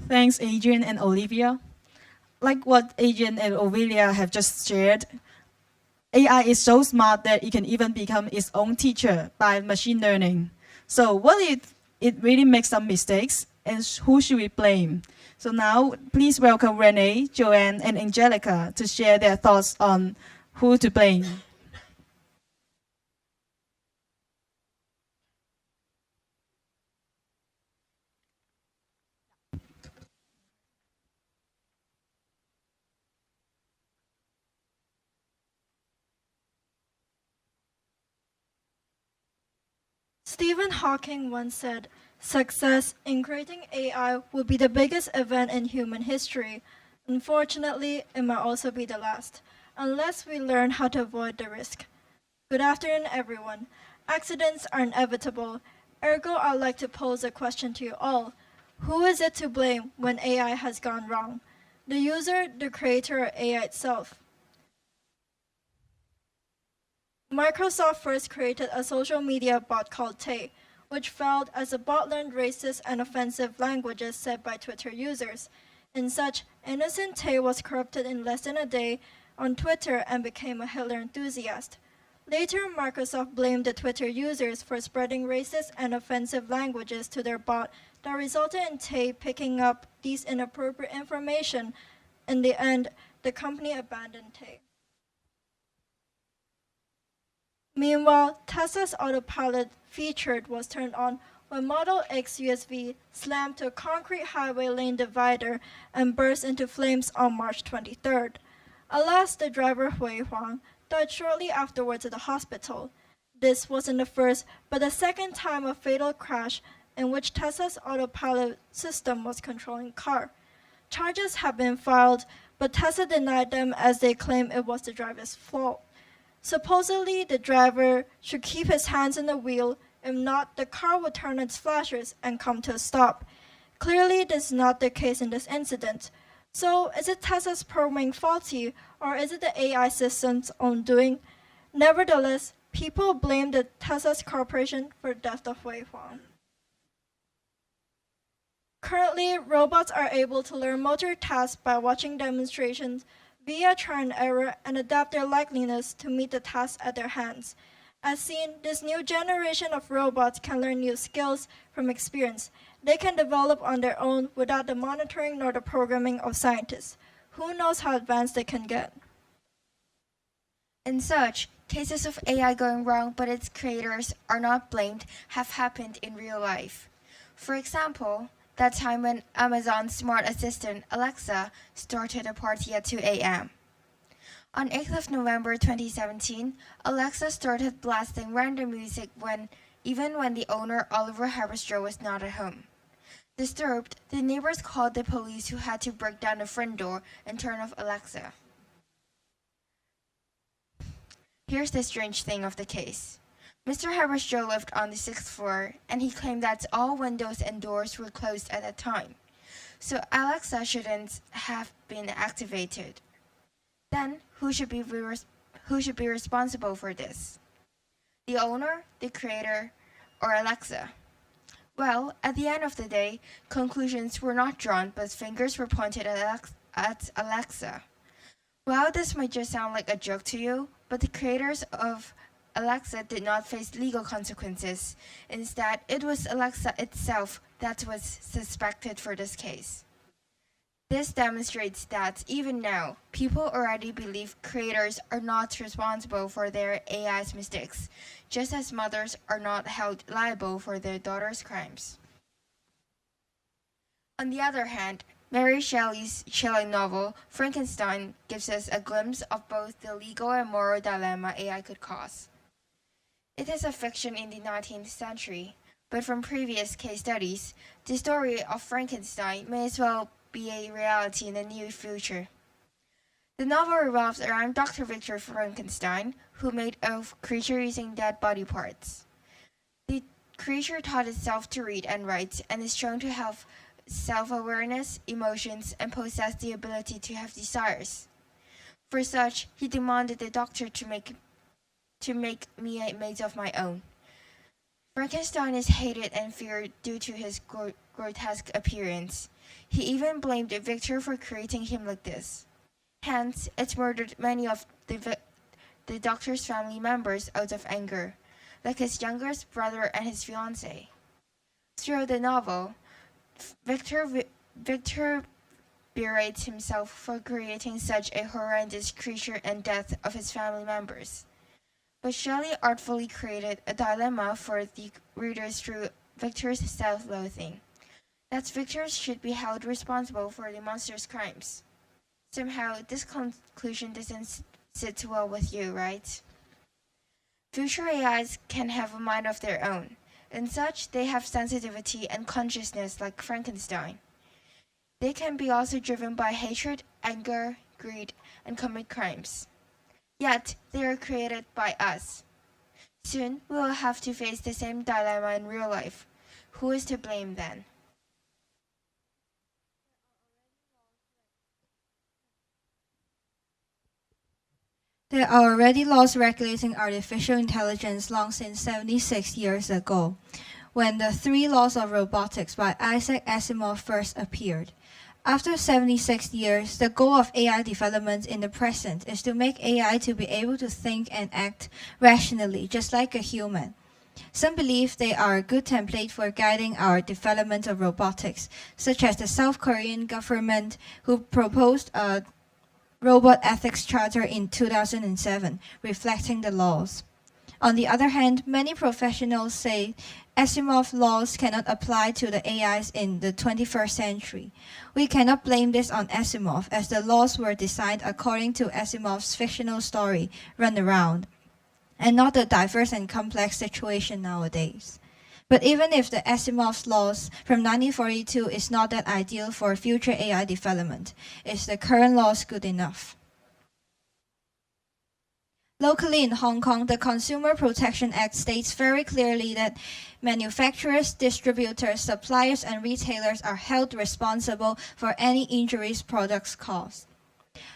Thanks, Adrian and Olivia. Like what Adrian and Olivia have just shared, AI is so smart that it can even become its own teacher by machine learning. So what if it really makes some mistakes, and who should we blame? So now, please welcome Renee, Joanne, and Angelica to share their thoughts on who to blame. Stephen Hawking once said, "Success in creating AI will be the biggest event in human history. Unfortunately, it might also be the last, unless we learn how to avoid the risk." Good afternoon, everyone. Accidents are inevitable. Ergo, I'd like to pose a question to you all. Who is it to blame when AI has gone wrong? The user, the creator, or AI itself? Microsoft first created a social media bot called Tay, which failed as the bot learned racist and offensive languages said by Twitter users. In such, innocent Tay was corrupted in less than a day on Twitter and became a Hitler enthusiast. Later, Microsoft blamed the Twitter users for spreading racist and offensive languages to their bot that resulted in Tay picking up these inappropriate information. In the end, the company abandoned Tay. Meanwhile, Tesla's autopilot feature was turned on when Model X USV slammed to a concrete highway lane divider and burst into flames on March 23rd. Alas, the driver Hui Huang died shortly afterwards at the hospital. This wasn't the first, but the second time a fatal crash in which Tesla's autopilot system was controlling the car. Charges have been filed, but Tesla denied them as they claim it was the driver's fault. Supposedly, the driver should keep his hands on the wheel, if not, the car would turn on its flashers and come to a stop. Clearly, this is not the case in this incident. So, is it Tesla's programming faulty, or is it the AI system's own doing? Nevertheless, people blame the Tesla's corporation for the death of Wei Huang. Currently, robots are able to learn motor tasks by watching demonstrations via trial and error and adapt their likeliness to meet the tasks at their hands. As seen, this new generation of robots can learn new skills from experience. They can develop on their own without the monitoring nor the programming of scientists. Who knows how advanced they can get? In such, cases of AI going wrong but its creators are not blamed have happened in real life. For example, that time when Amazon's smart assistant Alexa started a party at 2 a.m. On 8th of November 2017, Alexa started blasting random music even when the owner, Oliver Haberstroh, was not at home. Disturbed, the neighbors called the police, who had to break down the front door and turn off Alexa. Here's the strange thing of the case. Mr. Haberstroh lived on the 6th floor, and he claimed that all windows and doors were closed at that time, so Alexa shouldn't have been activated. Then, who should be responsible for this? The owner, the creator, or Alexa? Well, at the end of the day, conclusions were not drawn, but fingers were pointed at Alexa. While this might just sound like a joke to you, but the creators of Alexa did not face legal consequences. Instead, it was Alexa itself that was suspected for this case. This demonstrates that even now, people already believe creators are not responsible for their AI's mistakes, just as mothers are not held liable for their daughters' crimes. On the other hand, Mary Shelley's chilling novel, Frankenstein, gives us a glimpse of both the legal and moral dilemma AI could cause. It is a fiction in the 19th century, but from previous case studies, the story of Frankenstein may as well be a reality in the near future. The novel revolves around Dr. Victor Frankenstein, who made a creature using dead body parts. The creature taught itself to read and write, and is shown to have self-awareness, emotions, and possess the ability to have desires. For such, he demanded the doctor to make me a mate of my own. Frankenstein is hated and feared due to his grotesque appearance. He even blamed Victor for creating him like this. Hence, it murdered many of the doctor's family members out of anger, like his youngest brother and his fiancée. Throughout the novel, Victor berates himself for creating such a horrendous creature and death of his family members. But Shelley artfully created a dilemma for the readers through Victor's self-loathing, that Victor should be held responsible for the monster's crimes. Somehow, this conclusion doesn't sit well with you, right? Future AIs can have a mind of their own. And such, they have sensitivity and consciousness like Frankenstein. They can be also driven by hatred, anger, greed, and commit crimes. Yet, they are created by us. Soon, we will have to face the same dilemma in real life. Who is to blame then? There are already laws regulating artificial intelligence long since 76 years ago, when the 3 Laws of Robotics by Isaac Asimov first appeared. After 76 years, the goal of AI development in the present is to make AI to be able to think and act rationally, just like a human. Some believe they are a good template for guiding our development of robotics, such as the South Korean government, who proposed a Robot Ethics Charter in 2007, reflecting the laws. On the other hand, many professionals say Asimov laws cannot apply to the AIs in the 21st century. We cannot blame this on Asimov, as the laws were designed according to Asimov's fictional story, Run Around, and not the diverse and complex situation nowadays. But even if the Asimov's laws from 1942 is not that ideal for future AI development, is the current laws good enough? Locally in Hong Kong, the Consumer Protection Act states very clearly that manufacturers, distributors, suppliers, and retailers are held responsible for any injuries products cause.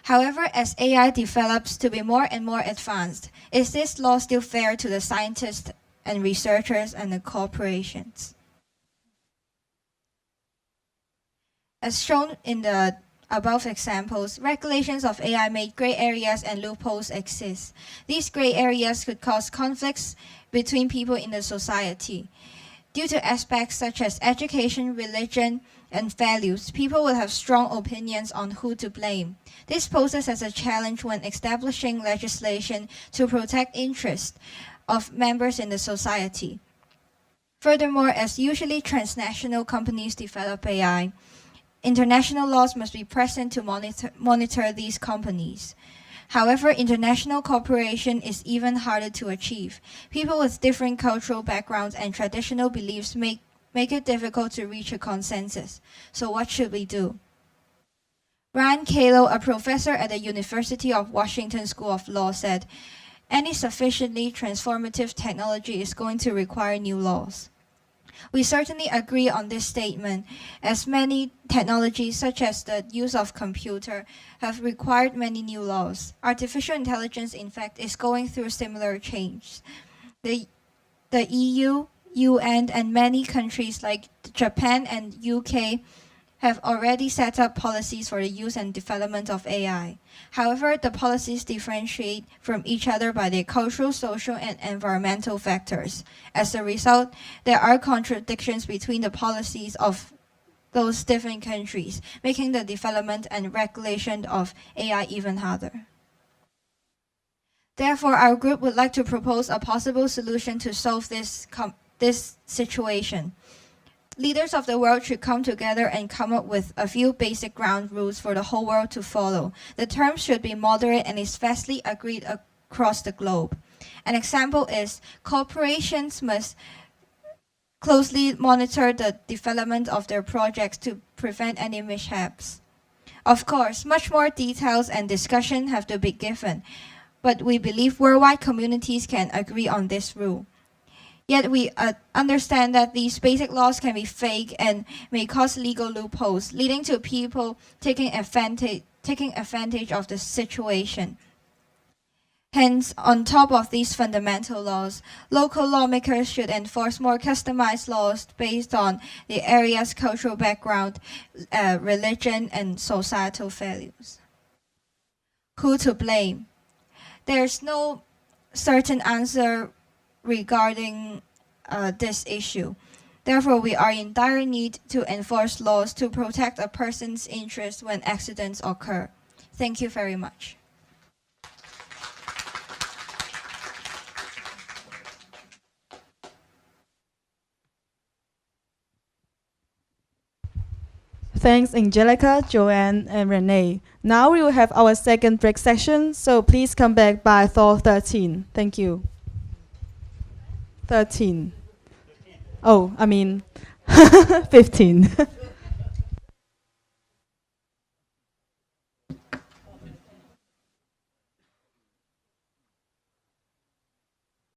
However, as AI develops to be more and more advanced, is this law still fair to the scientists and researchers and the corporations? As shown in the above examples, regulations of AI make gray areas and loopholes exist. These gray areas could cause conflicts between people in the society. Due to aspects such as education, religion, and values, people will have strong opinions on who to blame. This poses as a challenge when establishing legislation to protect interests of members in the society. Furthermore, as usually transnational companies develop AI, international laws must be present to monitor these companies. However, international cooperation is even harder to achieve. People with different cultural backgrounds and traditional beliefs make it difficult to reach a consensus. So what should we do? Ryan Calo, a professor at the University of Washington School of Law, said, "Any sufficiently transformative technology is going to require new laws." We certainly agree on this statement, as many technologies such as the use of computer have required many new laws. Artificial intelligence, in fact, is going through similar change. The EU, UN, and many countries like Japan and UK have already set up policies for the use and development of AI. However, the policies differentiate from each other by their cultural, social, and environmental factors. As a result, there are contradictions between the policies of those different countries, making the development and regulation of AI even harder. Therefore, our group would like to propose a possible solution to solve this situation. Leaders of the world should come together and come up with a few basic ground rules for the whole world to follow. The terms should be moderate and is vastly agreed across the globe. An example is corporations must closely monitor the development of their projects to prevent any mishaps. Of course, much more details and discussion have to be given, but we believe worldwide communities can agree on this rule. Yet we understand that these basic laws can be fake and may cause legal loopholes, leading to people taking advantage of the situation. Hence, on top of these fundamental laws, local lawmakers should enforce more customized laws based on the area's cultural background, religion, and societal values. Who to blame? There's no certain answer regarding this issue. Therefore, we are in dire need to enforce laws to protect a person's interests when accidents occur. Thank you very much. Thanks, Angelica, Joanne, and Renee. Now we will have our second break session, so please come back by 4:13. Thank you. 13. Oh, I mean 15.